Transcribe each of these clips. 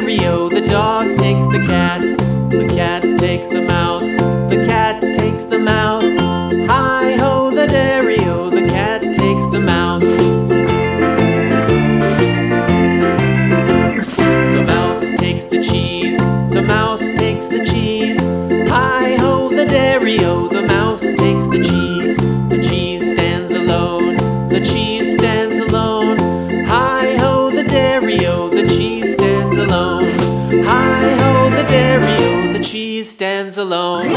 dairy-o, the dog takes the cat. The cat takes the mouse. The cat takes the mouse. Hi-ho, the dairy-o, the cat takes the mouse. The mouse takes the cheese. The mouse takes the cheese. Hi-ho, the dairy-o, the mouse takes the cheese. The cheese stands alone. The cheese stands alone. Hi-ho, the dairy-o, the cheese stands alone. Hi-ho, the dairy-o, the cheese stands alone.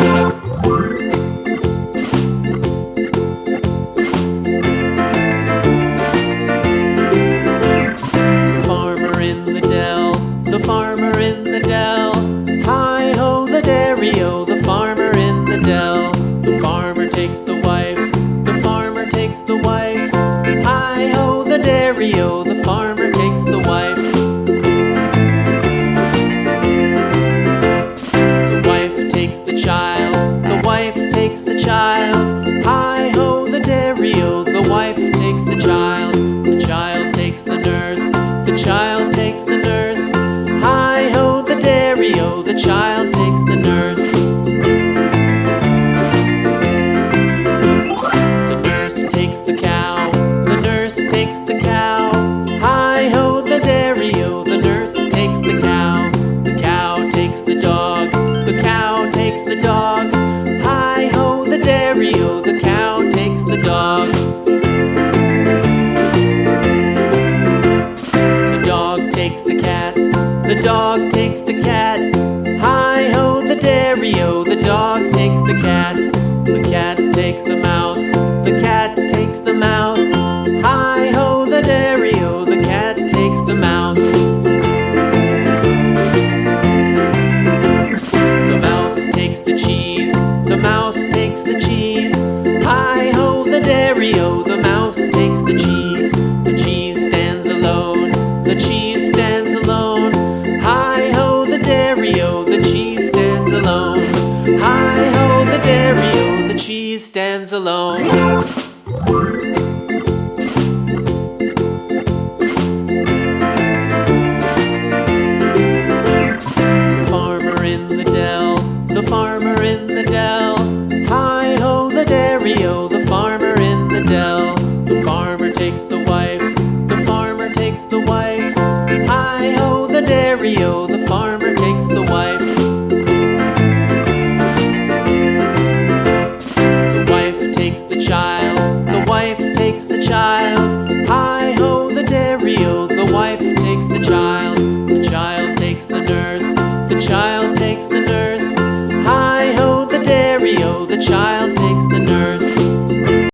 The farmer in the dell. The farmer in the dell. Hi-ho, the dairy-o, the farmer in the dell. The farmer takes the wife. The farmer takes the wife. Hi-ho, the dairy-o, the farmer takes the wife. The wife takes the child. The wife takes the child. Hi-ho, the dairy-o, the wife takes the child. The child takes the nurse. The child takes the nurse. Hi-ho, the dairy-o, the child takes the nurse. The nurse takes the cow. The nurse takes the cow. Hi-ho, the dairy-o, the nurse takes the cow. The cow takes the dog. The cow takes the dog. Hi-ho, the dairy-o, the cow takes the dog. The dog takes the cat. The dog takes the cat. Hi-ho, the dairy-o, the dog takes the cat. The cat takes the mouse. The cat takes the mouse. Hi-ho, the dairy-o, the cat takes the mouse. The mouse takes the cheese. The mouse takes the cheese. Hi-ho, the dairy-o, the mouse takes the cheese. The cheese stands alone. The cheese stands alone. Hi-ho, the dairy-o, the cheese stands alone. Hi-ho, the dairy-o, the cheese stands alone. The farmer in the dell. The farmer in the dell. Hi-ho, the dairy-o, the farmer in the dell. The farmer takes the wife. The farmer takes the wife. Hi-ho, the dairy-o, the farmer takes the wife. The wife takes the child. The wife takes the child. Hi-ho, the dairy-o, the wife takes the child. The child takes the nurse. The child takes the nurse. Hi-ho, the dairy-o, the child